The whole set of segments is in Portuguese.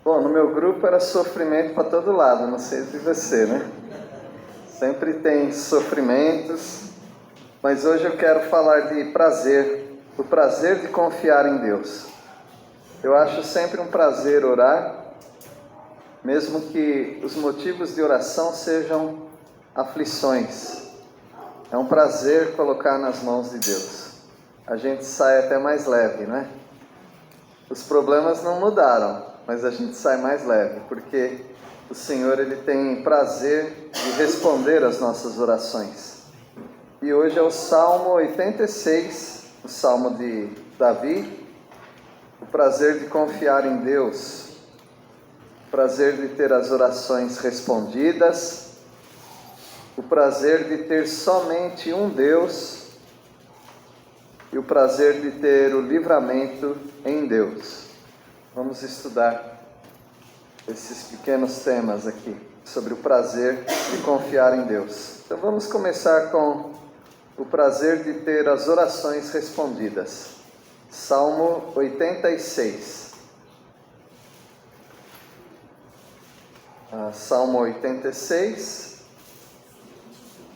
Bom, no meu grupo era sofrimento para todo lado, não sei de você, né? Sempre tem sofrimentos, mas hoje eu quero falar de prazer, o prazer de confiar em Deus. Eu acho sempre um prazer orar, mesmo que os motivos de oração sejam aflições. É um prazer colocar nas mãos de Deus. A gente sai até mais leve, né? Os problemas não mudaram, mas a gente sai mais leve, porque o Senhor ele tem prazer de responder às nossas orações. E hoje é o Salmo 86, o Salmo de Davi, o prazer de confiar em Deus, o prazer de ter as orações respondidas, o prazer de ter somente um Deus e o prazer de ter o livramento em Deus. Vamos estudar esses pequenos temas aqui, sobre o prazer de confiar em Deus. Então vamos começar com o prazer de ter as orações respondidas. Salmo 86. Salmo 86.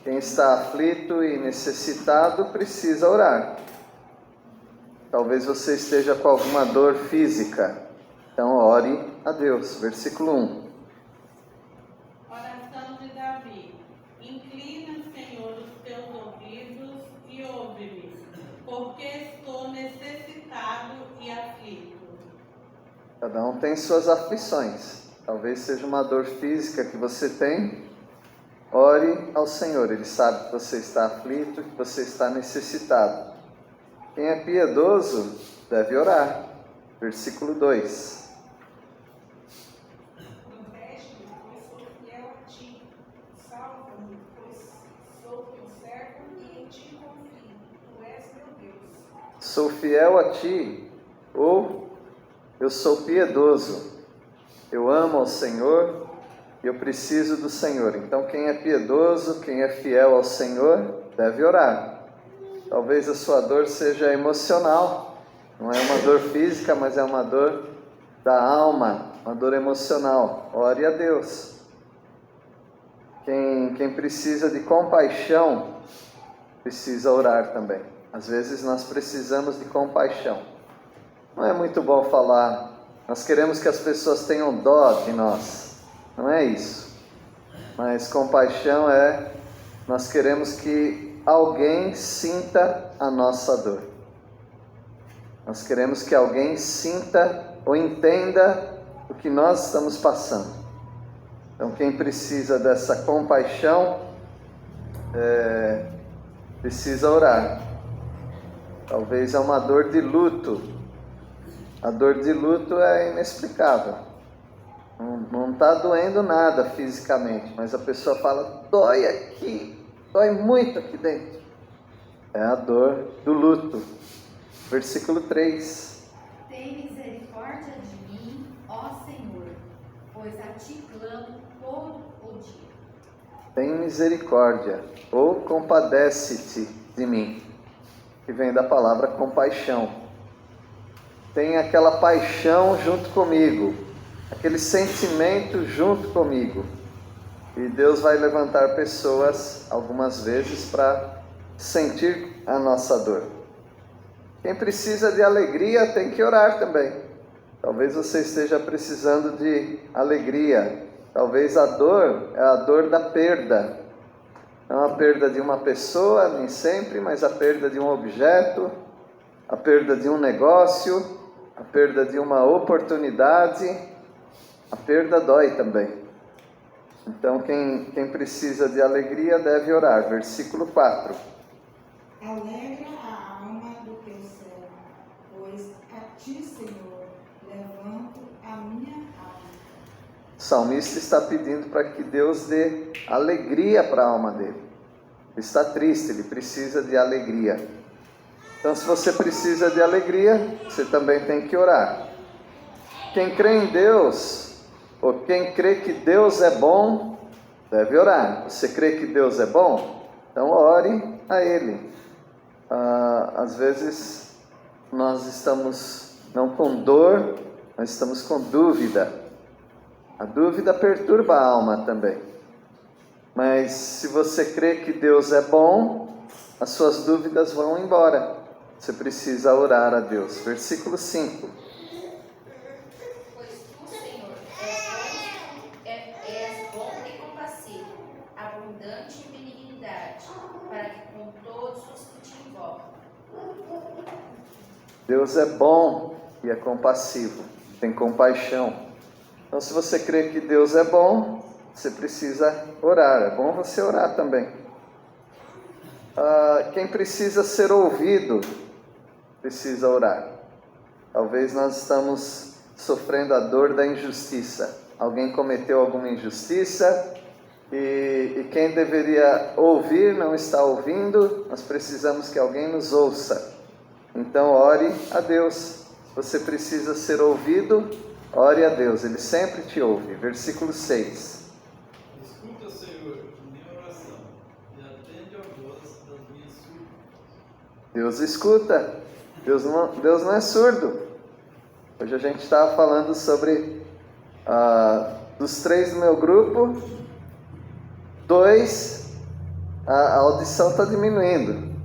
Quem está aflito e necessitado precisa orar. Talvez você esteja com alguma dor física, então ore a Deus. Versículo 1. Oração de Davi. Inclina, Senhor, os teus ouvidos e ouve-me, porque estou necessitado e aflito. Cada um tem suas aflições. Talvez seja uma dor física que você tem. Ore ao Senhor. Ele sabe que você está aflito, que você está necessitado. Quem é piedoso deve orar. Versículo 2. Protege-me, pois sou fiel a ti. Salva-me, pois sou teu servo e em ti confio. Tu és meu Deus. Sou fiel a ti, ou eu sou piedoso. Eu amo ao Senhor e eu preciso do Senhor. Então quem é piedoso, quem é fiel ao Senhor, deve orar. Talvez a sua dor seja emocional, não é uma dor física, mas é uma dor da alma, uma dor emocional. Ore a Deus. Quem precisa de compaixão, precisa orar também. Às vezes nós precisamos de compaixão. Não é muito bom falar, nós queremos que as pessoas tenham dó de nós. Não é isso. Mas compaixão nós queremos que alguém sinta a nossa dor. Nós queremos que alguém sinta ou entenda o que nós estamos passando. Então quem precisa dessa compaixão, precisa orar. Talvez é uma dor de luto. A dor de luto é inexplicável. Não está doendo nada fisicamente, mas a pessoa fala, dói aqui, dói muito aqui dentro. É a dor do luto. Versículo 3. Tem misericórdia de mim, ó Senhor, pois a ti clamo todo o dia. Tem misericórdia, ou compadece-te de mim, que vem da palavra compaixão. Tem aquela paixão junto comigo, aquele sentimento junto comigo. E Deus vai levantar pessoas, algumas vezes, para sentir a nossa dor. Quem precisa de alegria tem que orar também. Talvez você esteja precisando de alegria. Talvez a dor é a dor da perda. Não a perda de uma pessoa, nem sempre, mas a perda de um objeto, a perda de um negócio, a perda de uma oportunidade. A perda dói também. Então quem precisa de alegria deve orar. Versículo 4. Alegra a alma do teu servo, pois a ti, Senhor, levanto a minha alma. O salmista está pedindo para que Deus dê alegria para a alma dele. Ele está triste, ele precisa de alegria. Então se você precisa de alegria, você também tem que orar. Quem crê em Deus, ou quem crê que Deus é bom, deve orar. Você crê que Deus é bom? Então ore a Ele. Às vezes nós estamos não com dor, mas estamos com dúvida. A dúvida perturba a alma também. Mas se você crê que Deus é bom, as suas dúvidas vão embora. Você precisa orar a Deus. Versículo 5. Pois tu, Senhor, és bom e compassivo, abundante em benignidade, para que com todos os que te invocam. Deus é bom e é compassivo, tem compaixão. Então, se você crê que Deus é bom, você precisa orar. É bom você orar também. Quem precisa ser ouvido, precisa orar. Talvez nós estamos sofrendo a dor da injustiça. Alguém cometeu alguma injustiça e quem deveria ouvir não está ouvindo. Nós precisamos que alguém nos ouça. Então ore a Deus. Você precisa ser ouvido, ore a Deus. Ele sempre te ouve. Versículo 6. Escuta, Senhor, minha oração, e atende a voz das minhas súplicas. Deus escuta. Deus não é surdo. Hoje a gente estava falando sobre dos 3 do meu grupo, 2, a audição está diminuindo.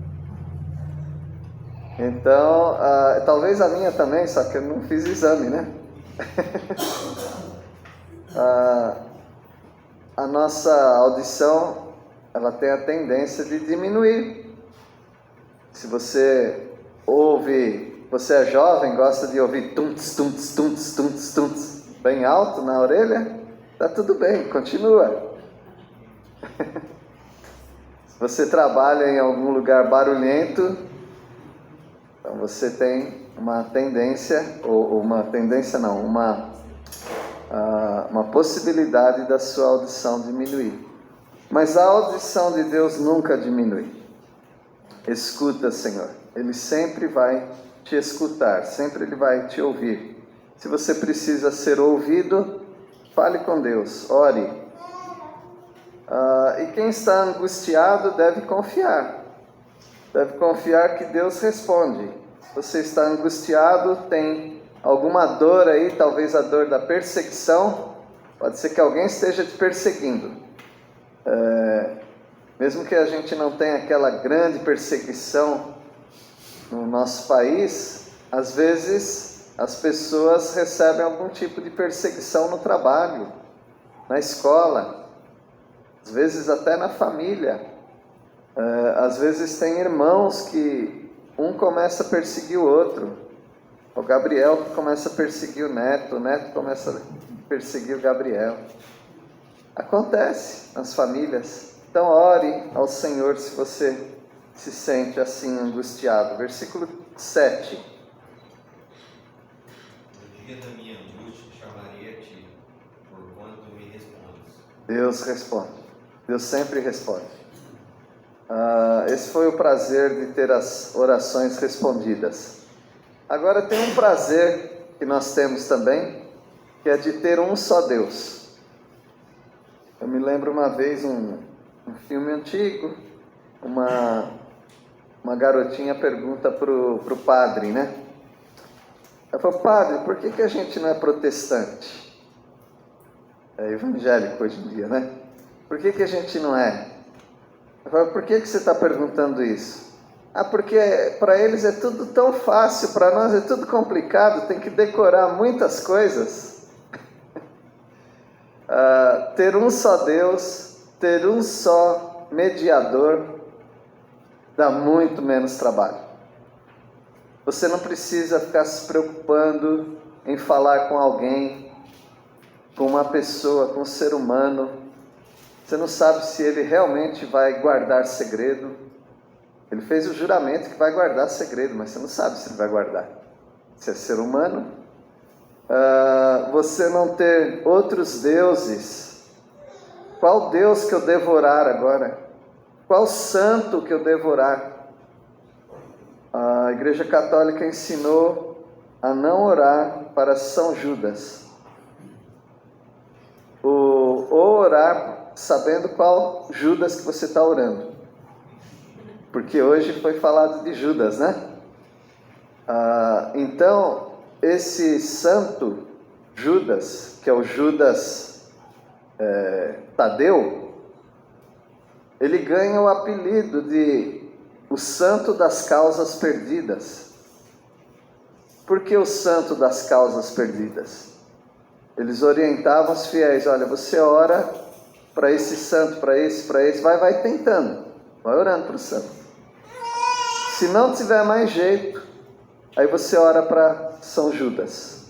Então, talvez a minha também, só que eu não fiz exame, né? A nossa audição, ela tem a tendência de diminuir. Se você ouve, você é jovem, gosta de ouvir tunts, tunts, tunts, tunts, tunts, bem alto na orelha, tá tudo bem, continua. Se você trabalha em algum lugar barulhento, então você tem uma tendência, uma possibilidade da sua audição diminuir. Mas a audição de Deus nunca diminui. Escuta, Senhor. Ele sempre vai te escutar, sempre Ele vai te ouvir. Se você precisa ser ouvido, fale com Deus, ore. E quem está angustiado deve confiar. Deve confiar que Deus responde. Você está angustiado, tem alguma dor aí, talvez a dor da perseguição. Pode ser que alguém esteja te perseguindo. Mesmo que a gente não tenha aquela grande perseguição no nosso país, às vezes as pessoas recebem algum tipo de perseguição no trabalho, na escola, às vezes até na família. Às vezes tem irmãos que um começa a perseguir o outro. O Gabriel que começa a perseguir o neto começa a perseguir o Gabriel. Acontece nas famílias. Então ore ao Senhor se você se sente assim angustiado. Versículo 7. No dia da minha angústia chamarei a ti, porquanto me respondes. Deus responde. Deus sempre responde. Esse foi o prazer de ter as orações respondidas. Agora tem um prazer que nós temos também, que é de ter um só Deus. Eu me lembro uma vez um filme antigo, uma garotinha pergunta pro padre, né? Ela falou: padre, por que a gente não é protestante? É evangélico hoje em dia, né? Por que a gente não é? Ela falou: por que você está perguntando isso? Porque para eles é tudo tão fácil, para nós é tudo complicado, tem que decorar muitas coisas. Ter um só Deus, ter um só mediador, dá muito menos trabalho. Você não precisa ficar se preocupando em falar com alguém, com uma pessoa, com um ser humano. Você não sabe se ele realmente vai guardar segredo. Ele fez o juramento que vai guardar segredo, mas você não sabe se ele vai guardar. Você é ser humano. Você não ter outros deuses. Qual Deus que eu devorar agora? Qual santo que eu devorar? A Igreja Católica ensinou a não orar para São Judas. Ou orar sabendo qual Judas que você está orando. Porque hoje foi falado de Judas, né? Então, esse santo Judas, que é o Judas Tadeu, ele ganha o apelido de o santo das causas perdidas. Por que o santo das causas perdidas? Eles orientavam os fiéis: olha, você ora para esse santo, para esse, vai tentando, vai orando para o santo. Se não tiver mais jeito, aí você ora para São Judas.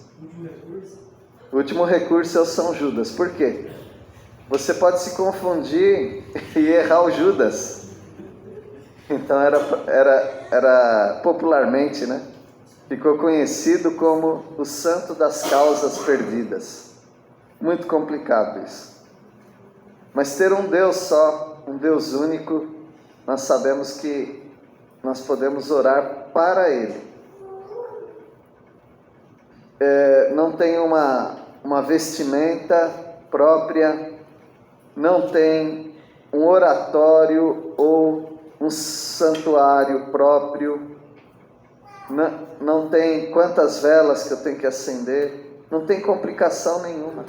O último recurso é o São Judas. Por quê? Você pode se confundir e errar o Judas. Então era popularmente, né? Ficou conhecido como o santo das causas perdidas. Muito complicado isso. Mas ter um Deus só, um Deus único, nós sabemos que nós podemos orar para Ele. Não tem uma vestimenta própria, não tem um oratório ou um santuário próprio, não tem quantas velas que eu tenho que acender, não tem complicação nenhuma.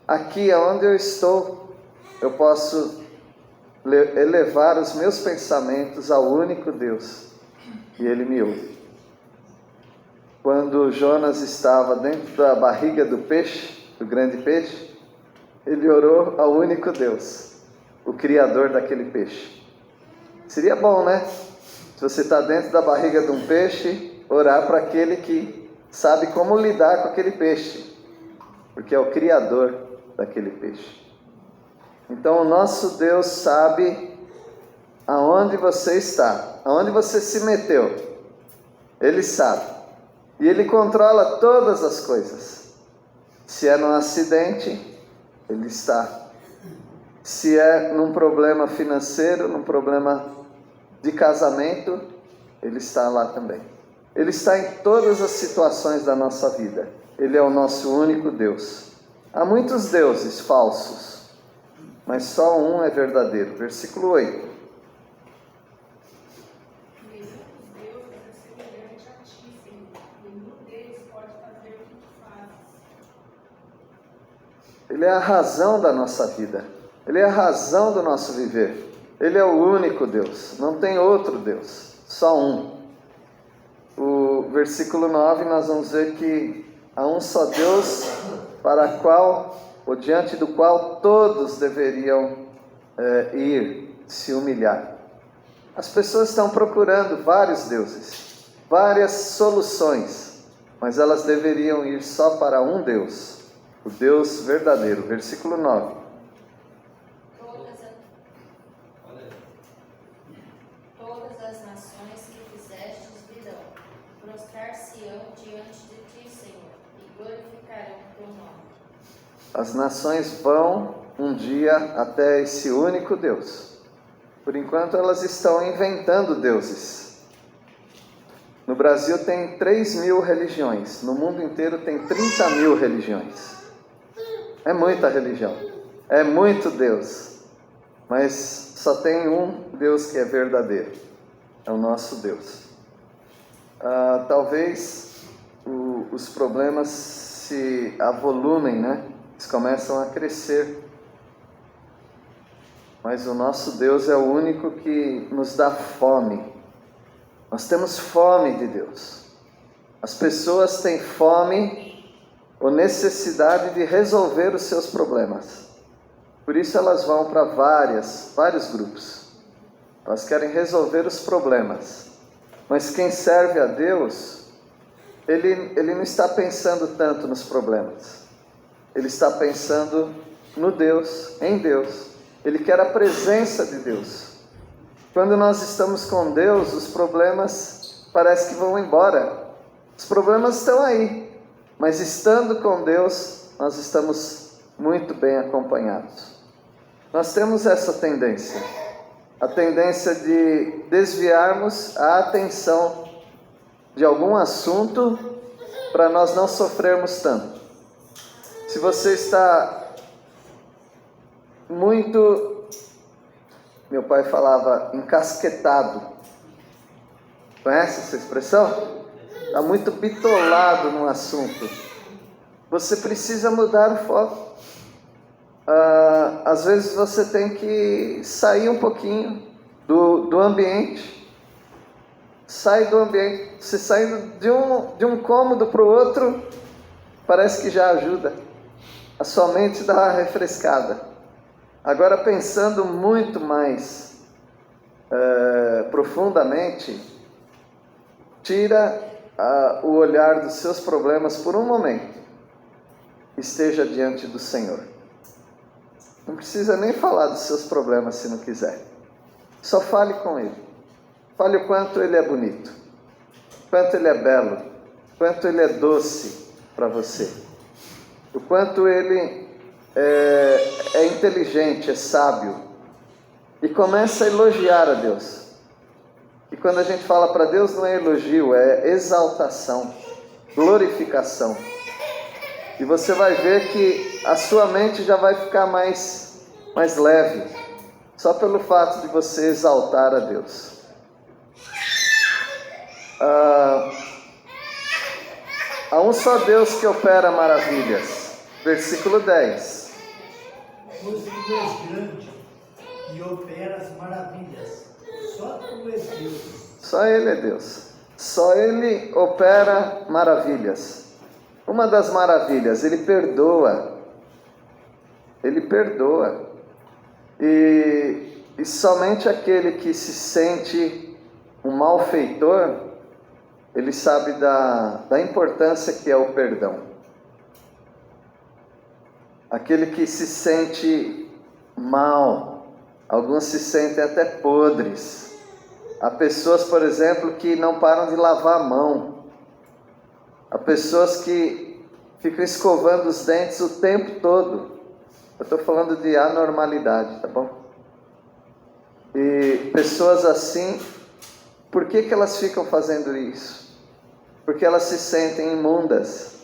Aqui onde eu estou, eu posso elevar os meus pensamentos ao único Deus, e Ele me ouve. Quando Jonas estava dentro da barriga do peixe, do grande peixe, ele orou ao único Deus, o Criador daquele peixe. Seria bom, né? Se você está dentro da barriga de um peixe, orar para aquele que sabe como lidar com aquele peixe, porque é o Criador daquele peixe. Então o nosso Deus sabe aonde você está, aonde você se meteu. Ele sabe. E Ele controla todas as coisas. Se é num acidente, Ele está. Se é num problema financeiro, num problema de casamento, Ele está lá também. Ele está em todas as situações da nossa vida. Ele é o nosso único Deus. Há muitos deuses falsos, mas só um é verdadeiro. Versículo 8. Ele é a razão da nossa vida. Ele é a razão do nosso viver. Ele é o único Deus. Não tem outro Deus. Só um. O versículo 9 nós vamos ver que há um só Deus para qual, ou diante do qual todos deveriam ir se humilhar. As pessoas estão procurando vários deuses, várias soluções, mas elas deveriam ir só para um Deus. O Deus verdadeiro. Versículo 9. Todas as nações que fizestes virão, prostrar-se-ão diante de ti, Senhor, e glorificarão o teu nome. As nações vão um dia até esse único Deus. Por enquanto elas estão inventando deuses. No Brasil tem 3.000 religiões. No mundo inteiro tem 30.000 religiões. É muita religião, é muito Deus, mas só tem um Deus que é verdadeiro, é o nosso Deus. Talvez os problemas se avolumem, né? Eles começam a crescer, mas o nosso Deus é o único que nos dá fome. Nós temos fome de Deus. As pessoas têm fome ou necessidade de resolver os seus problemas. Por isso elas vão para vários grupos. Elas querem resolver os problemas. Mas quem serve a Deus, ele não está pensando tanto nos problemas. Ele está pensando no Deus, em Deus. Ele quer a presença de Deus. Quando nós estamos com Deus, os problemas parece que vão embora. Os problemas estão aí. Mas estando com Deus, nós estamos muito bem acompanhados. Nós temos essa tendência, a tendência de desviarmos a atenção de algum assunto para nós não sofrermos tanto. Se você está muito, meu pai falava, encasquetado. Conhece essa expressão? Está muito bitolado num assunto. você precisa mudar o foco. Às vezes você tem que sair um pouquinho do ambiente. Sai do ambiente. Você saindo de um cômodo para o outro, parece que já ajuda. A sua mente dá uma refrescada. Agora, pensando muito mais profundamente, tira o olhar dos seus problemas por um momento. Esteja diante do Senhor. Não precisa nem falar dos seus problemas se não quiser. Só fale com Ele. Fale o quanto Ele é bonito, quanto Ele é belo, quanto Ele é doce para você, o quanto Ele é inteligente, é sábio. E começa a elogiar a Deus. E quando a gente fala para Deus, não é elogio, é exaltação, glorificação. E você vai ver que a sua mente já vai ficar mais leve, só pelo fato de você exaltar a Deus. Há um só Deus que opera maravilhas. Versículo 10. Pois tu és grande e operas maravilhas. Só tu és Deus. Só Ele é Deus. Só Ele opera maravilhas. Uma das maravilhas, Ele perdoa. Ele perdoa. E somente aquele que se sente um malfeitor, ele sabe da importância que é o perdão. Aquele que se sente mal, alguns se sentem até podres. Há pessoas, por exemplo, que não param de lavar a mão. Há pessoas que ficam escovando os dentes o tempo todo. Eu estou falando de anormalidade, tá bom? E pessoas assim, por que elas ficam fazendo isso? Porque elas se sentem imundas,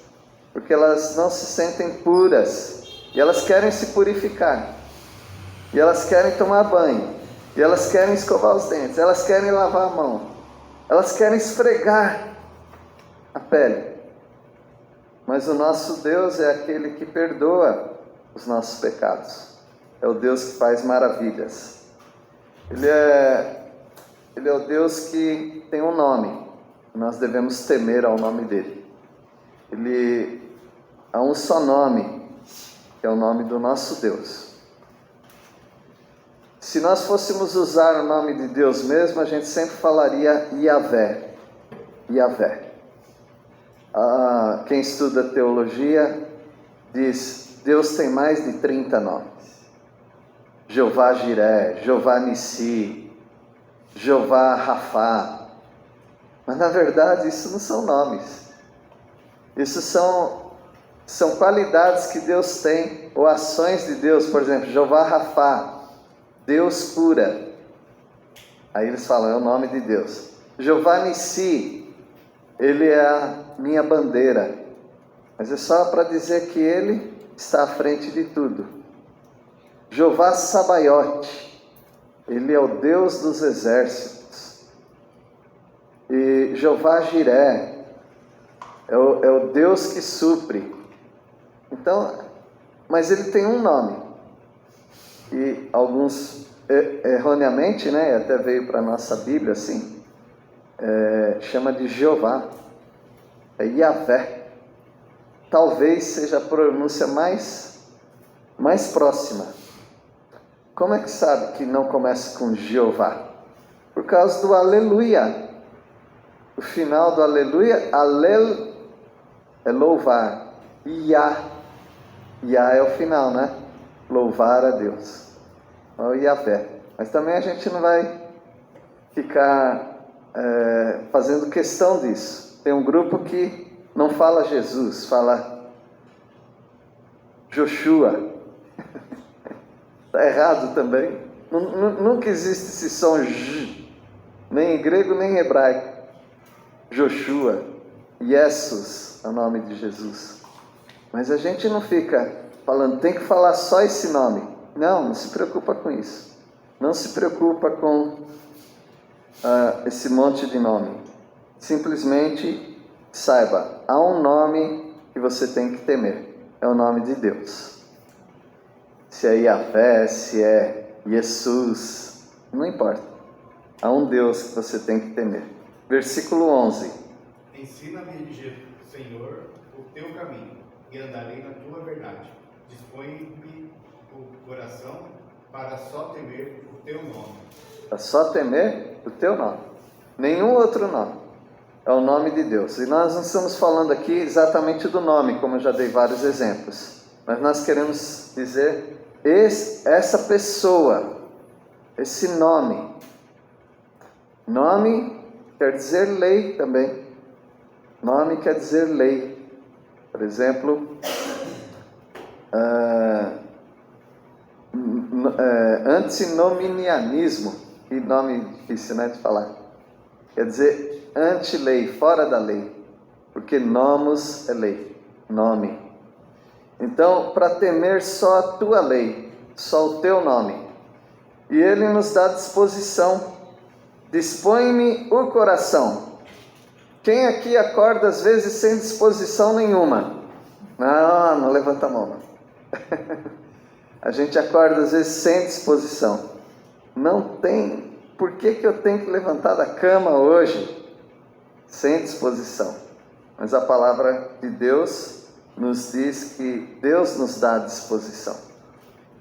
porque elas não se sentem puras, e elas querem se purificar, e elas querem tomar banho, e elas querem escovar os dentes, elas querem lavar a mão, elas querem esfregar a pele. Mas o nosso Deus é aquele que perdoa os nossos pecados, é o Deus que faz maravilhas. Ele é o Deus que tem um nome. Nós devemos temer ao nome dele. Há um só nome, que é o nome do nosso Deus. Se nós fôssemos usar o nome de Deus mesmo, a gente sempre falaria Yahvé. Yahvé. Quem estuda teologia diz: Deus tem mais de 30 nomes. Jeová Jiré, Jeová Nissi, Jeová Rafá. Mas na verdade isso não são nomes. Isso são qualidades que Deus tem, ou ações de Deus. Por exemplo, Jeová Rafá, Deus cura. Aí eles falam, é o nome de Deus. Jeová Nissi, Ele é a minha bandeira. Mas é só para dizer que Ele está à frente de tudo. Jeová Sabaiote, Ele é o Deus dos exércitos. E Jeová Jiré é o Deus que supre. Então, mas Ele tem um nome. E alguns erroneamente, né, até veio para a nossa Bíblia assim, chama de Jeová, é Yahvé. Talvez seja a pronúncia mais próxima. Como é que sabe que não começa com Jeová? Por causa do aleluia. O final do aleluia, alel é louvar. Yah é o final, né? Louvar a Deus. É o Yahvé. Mas também a gente não vai ficar fazendo questão disso. Tem um grupo que não fala Jesus, fala Joshua. Está errado também. Nunca existe esse som J, nem em grego nem em hebraico. Joshua, Jesus é o nome de Jesus. Mas a gente não fica falando, tem que falar só esse nome. Não se preocupa com isso. Não se preocupa com esse monte de nome. Simplesmente saiba, há um nome que você tem que temer. É o nome de Deus. Se é Yahvé, se é Jesus, não importa. Há um Deus que você tem que temer. Versículo 11. Ensina-me, Senhor, o teu caminho, e andarei na tua verdade. Dispõe-me o coração para só temer o teu nome. Para só temer o teu nome. Nenhum outro nome. É o nome de Deus. E nós não estamos falando aqui exatamente do nome, como eu já dei vários exemplos. Mas nós queremos dizer essa pessoa, esse nome. Nome quer dizer lei também. Nome quer dizer lei. Por exemplo, antinomianismo. Que nome difícil, né, de falar. Quer dizer anti-lei, fora da lei. Porque nomos é lei. Nome. Então, para temer só a tua lei, só o teu nome. E Ele nos dá disposição. Dispõe-me o coração. Quem aqui acorda às vezes sem disposição nenhuma? Não levanta a mão. Não. A gente acorda às vezes sem disposição. Não tem. Por que eu tenho que levantar da cama hoje? Sem disposição. Mas a palavra de Deus nos diz que Deus nos dá disposição.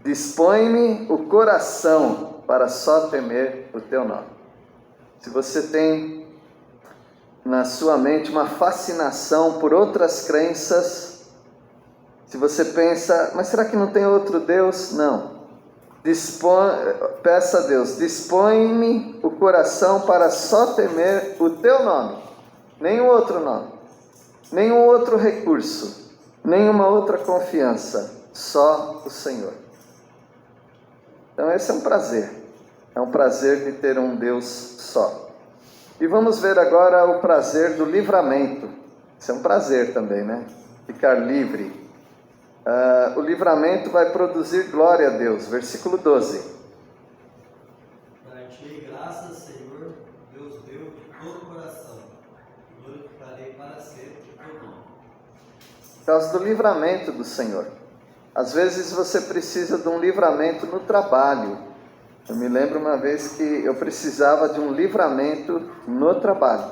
Dispõe-me o coração para só temer o teu nome. Se você tem na sua mente uma fascinação por outras crenças, se você pensa, mas será que não tem outro Deus? Não. Peça a Deus, dispõe-me o coração para só temer o teu nome. Nenhum outro nome. Nenhum outro recurso. Nenhuma outra confiança. Só o Senhor. Então esse é um prazer. É um prazer de ter um Deus só. E vamos ver agora o prazer do livramento. Isso é um prazer também, né? Ficar livre. O livramento vai produzir glória a Deus. Versículo 12. Dar-te-ei graças, Senhor, Deus meu, de todo o coração. Glorificarei para sempre o teu nome. Por causa do livramento do Senhor. Às vezes você precisa de um livramento no trabalho. Eu me lembro uma vez que eu precisava de um livramento no trabalho.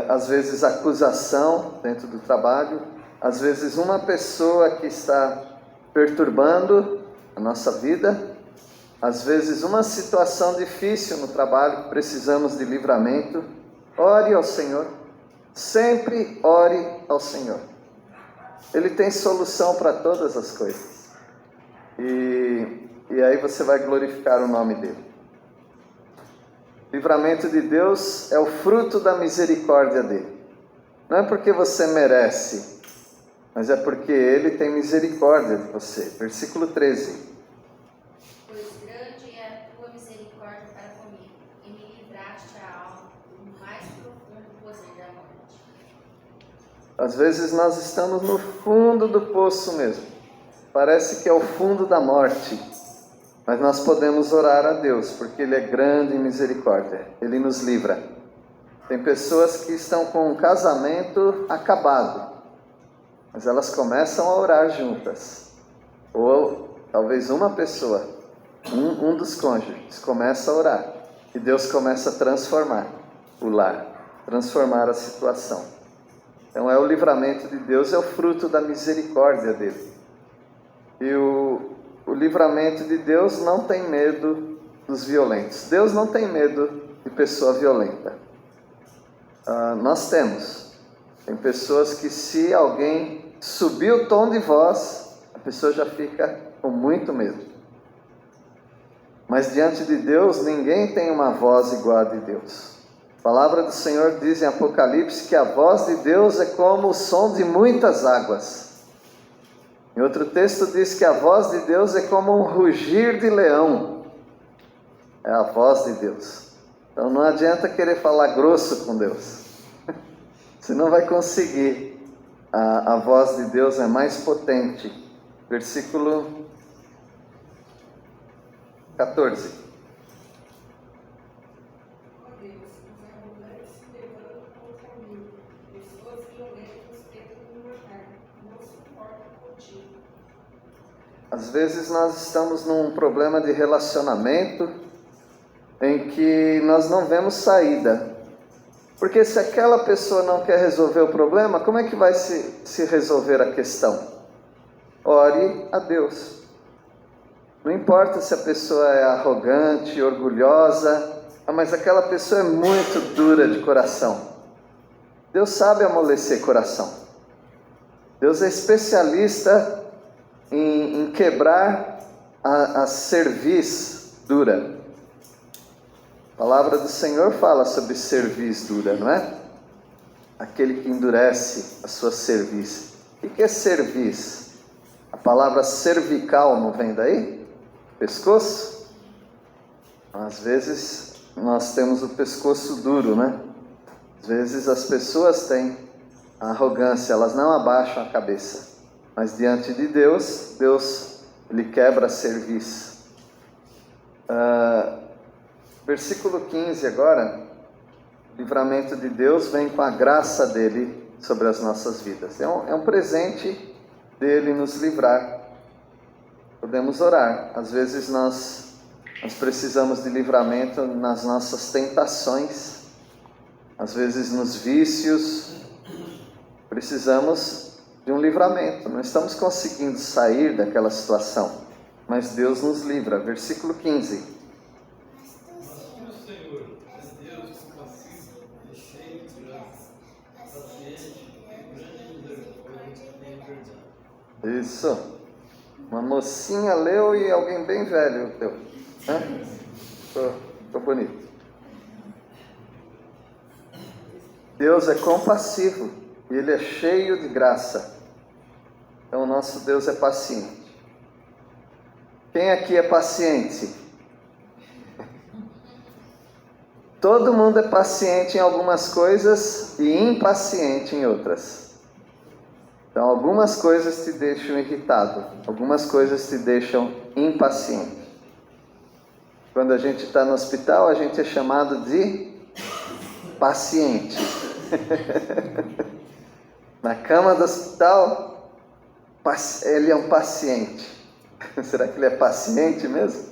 Às vezes acusação dentro do trabalho. Às vezes uma pessoa que está perturbando a nossa vida. Às vezes uma situação difícil no trabalho, precisamos de livramento. Ore ao Senhor. Sempre ore ao Senhor. Ele tem solução para todas as coisas. E aí você vai glorificar o nome dele. Livramento de Deus é o fruto da misericórdia dele. Não é porque você merece, mas é porque Ele tem misericórdia de você. Versículo 13. Pois grande é a tua misericórdia para comigo, e me livraste a alma do mais profundo poder da morte. Às vezes nós estamos no fundo do poço mesmo. Parece que é o fundo da morte. Mas nós podemos orar a Deus, porque Ele é grande em misericórdia. Ele nos livra. Tem pessoas que estão com um casamento acabado. Mas elas começam a orar juntas. Ou talvez uma pessoa, um dos cônjuges, começa a orar. E Deus começa a transformar o lar, transformar a situação. Então o livramento de Deus é o fruto da misericórdia dele. E o livramento de Deus não tem medo dos violentos. Deus não tem medo de pessoa violenta. Nós temos. Tem pessoas que se alguém subir o tom de voz, a pessoa já fica com muito medo. Mas diante de Deus, ninguém tem uma voz igual a de Deus. A palavra do Senhor diz em Apocalipse que a voz de Deus é como o som de muitas águas. Em outro texto diz que a voz de Deus é como um rugir de leão. É a voz de Deus. Então não adianta querer falar grosso com Deus. Você não vai conseguir. A voz de Deus é mais potente. Versículo 14. Ó Deus, os arrogantes se levantam contra mim, pessoas violentas Às vezes nós estamos num problema de relacionamento em que nós não vemos saída. Porque se aquela pessoa não quer resolver o problema, como é que vai se resolver a questão? Ore a Deus. Não importa se a pessoa é arrogante, orgulhosa, mas aquela pessoa é muito dura de coração. Deus sabe amolecer coração. Deus é especialista em quebrar a cerviz dura. A palavra do Senhor fala sobre cerviz dura, não é? Aquele que endurece a sua cerviz. O que é cerviz? A palavra cervical não vem daí? Pescoço? Às vezes nós temos o pescoço duro, né? Às vezes as pessoas têm a arrogância, elas não abaixam a cabeça. Mas diante de Deus, Ele quebra a cerviz. Versículo 15 agora. O livramento de Deus vem com a graça dEle sobre as nossas vidas. É um presente dEle nos livrar. Podemos orar. Às vezes nós precisamos de livramento nas nossas tentações. Às vezes nos vícios. Precisamos de um livramento. Não estamos conseguindo sair daquela situação. Mas Deus nos livra. Versículo 15. Isso. Uma mocinha leu e alguém bem velho leu. Ficou bonito. Deus é compassivo e Ele é cheio de graça. Então o nosso Deus é paciente. Quem aqui é paciente? Todo mundo é paciente em algumas coisas e impaciente em outras. Então, algumas coisas te deixam irritado, algumas coisas te deixam impaciente. Quando a gente está no hospital, a gente é chamado de paciente. Na cama do hospital, ele é um paciente. Será que ele é paciente mesmo?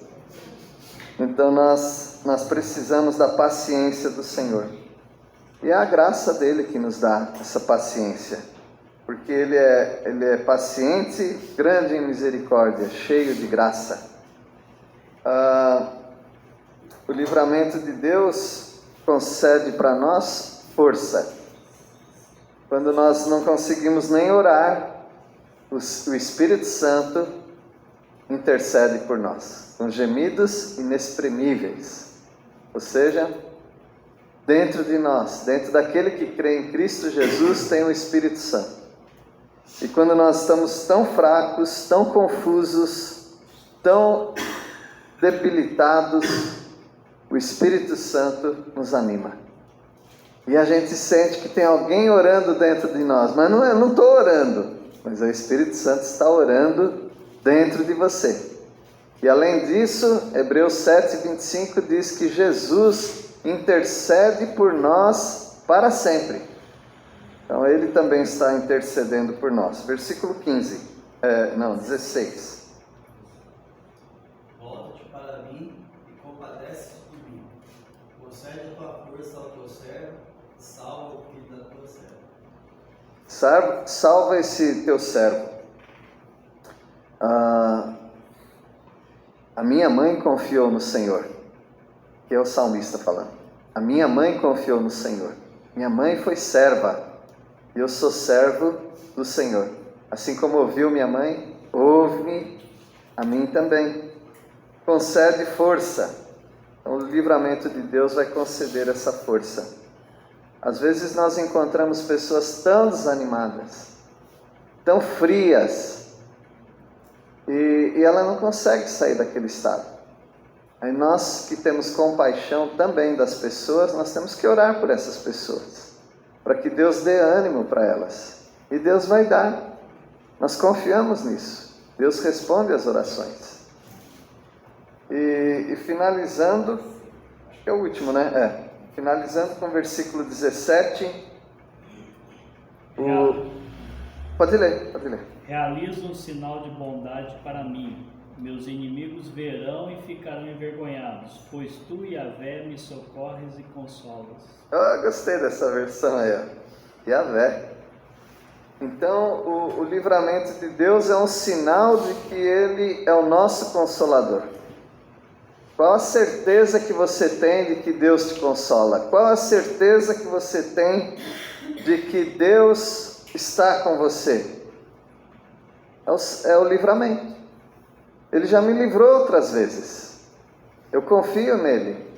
Então, nós precisamos da paciência do Senhor. E é a graça dele que nos dá essa paciência. Porque Ele é paciente, grande em misericórdia, cheio de graça. O livramento de Deus concede para nós força. Quando nós não conseguimos nem orar, o Espírito Santo intercede por nós, com gemidos inexprimíveis. Ou seja, dentro de nós, dentro daquele que crê em Cristo Jesus, tem o Espírito Santo. E quando nós estamos tão fracos, tão confusos, tão debilitados, o Espírito Santo nos anima. E a gente sente que tem alguém orando dentro de nós. Mas não estou orando, mas o Espírito Santo está orando dentro de você. E além disso, Hebreus 7:25 diz que Jesus intercede por nós para sempre. Então Ele também está intercedendo por nós. Versículo 16. Volta-te para mim e compadece de mim. Concede a tua força ao teu servo, salva o filho da tua serva. Salva esse teu servo. A minha mãe confiou no Senhor. Que é o salmista falando. A minha mãe confiou no Senhor. Minha mãe foi serva. E eu sou servo do Senhor. Assim como ouviu minha mãe, ouve-me a mim também. Concede força. Então, o livramento de Deus vai conceder essa força. Às vezes nós encontramos pessoas tão desanimadas, tão frias, e ela não consegue sair daquele estado. Aí nós que temos compaixão também das pessoas, nós temos que orar por essas pessoas, para que Deus dê ânimo para elas. E Deus vai dar. Nós confiamos nisso. Deus responde às orações. E finalizando, acho que é o último, né? Finalizando com o versículo 17. Pode ler, pode ler. Realiza um sinal de bondade para mim. Meus inimigos verão e ficarão envergonhados, pois tu, Yahvé, me socorres e consolas. Gostei dessa versão aí, ó. Yahvé. Então, o livramento de Deus é um sinal de que Ele é o nosso Consolador. Qual a certeza que você tem de que Deus te consola? Qual a certeza que você tem de que Deus está com você? É o livramento. Ele já me livrou outras vezes. Eu confio nele.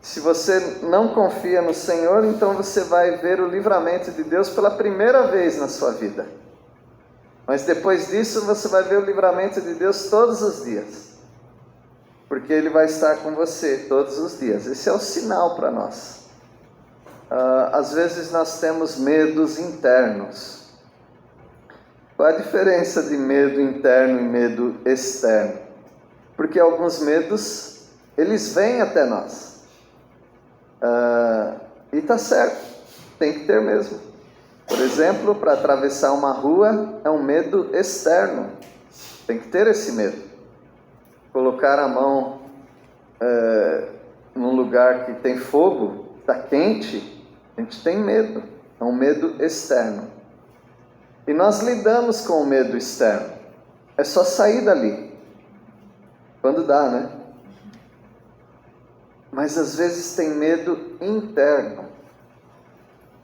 Se você não confia no Senhor, então você vai ver o livramento de Deus pela primeira vez na sua vida. Mas depois disso você vai ver o livramento de Deus todos os dias. Porque Ele vai estar com você todos os dias. Esse é o sinal para nós. Às vezes nós temos medos internos. Qual a diferença de medo interno e medo externo? Porque alguns medos, eles vêm até nós. E está certo, tem que ter mesmo. Por exemplo, para atravessar uma rua é um medo externo. Tem que ter esse medo. Colocar a mão num lugar que tem fogo, está quente, a gente tem medo. É um medo externo. E nós lidamos com o medo externo. É só sair dali. Quando dá, né? Mas às vezes tem medo interno.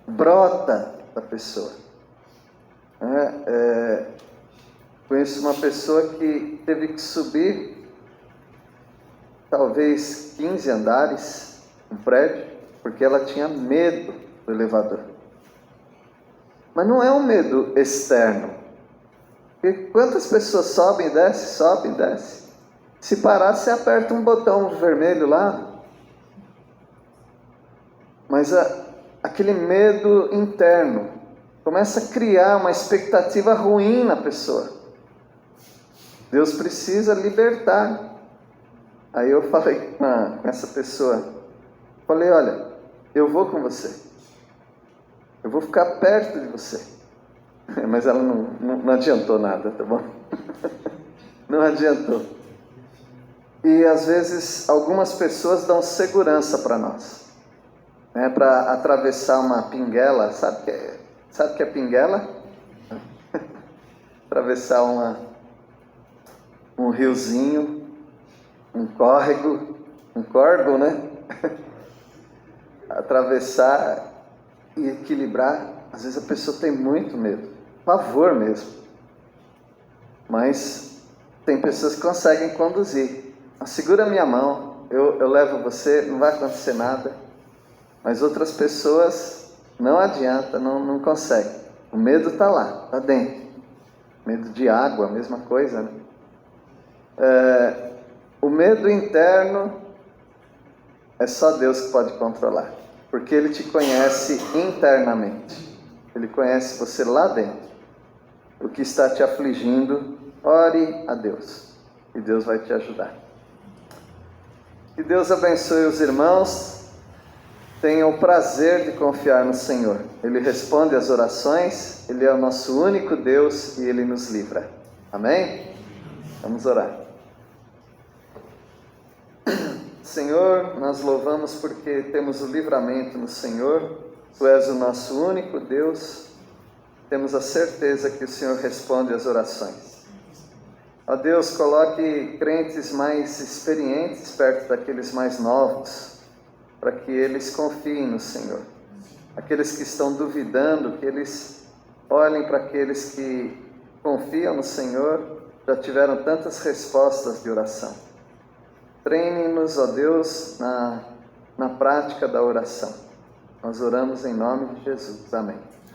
Brota da pessoa. Conheço uma pessoa que teve que subir talvez 15 andares no prédio, porque ela tinha medo do elevador. Mas não é um medo externo. Porque quantas pessoas sobem e descem, sobem e descem? Se parar, você aperta um botão vermelho lá. Mas aquele medo interno começa a criar uma expectativa ruim na pessoa. Deus precisa libertar. Aí eu falei com essa pessoa, falei, olha, eu vou com você. Eu vou ficar perto de você. Mas ela não adiantou nada, tá bom? Não adiantou. E às vezes algumas pessoas dão segurança para nós. Para atravessar uma pinguela, sabe o que é pinguela? Atravessar um riozinho, um córrego, né? Atravessar e equilibrar, às vezes a pessoa tem muito medo, pavor mesmo. Mas tem pessoas que conseguem conduzir. Segura minha mão, eu levo você, não vai acontecer nada. Mas outras pessoas não adianta, não conseguem. O medo está lá, está dentro. Medo de água, a mesma coisa, né? O medo interno é só Deus que pode controlar. Porque Ele te conhece internamente. Ele conhece você lá dentro. O que está te afligindo, ore a Deus. E Deus vai te ajudar. Que Deus abençoe os irmãos. Tenham o prazer de confiar no Senhor. Ele responde às orações. Ele é o nosso único Deus e Ele nos livra. Amém? Vamos orar. Senhor, nós louvamos porque temos o livramento no Senhor. Tu és o nosso único Deus. Temos a certeza que o Senhor responde às orações. Ó Deus, coloque crentes mais experientes perto daqueles mais novos, para que eles confiem no Senhor. Aqueles que estão duvidando, que eles olhem para aqueles que confiam no Senhor, já tiveram tantas respostas de oração. Treine-nos, ó Deus, na prática da oração. Nós oramos em nome de Jesus. Amém.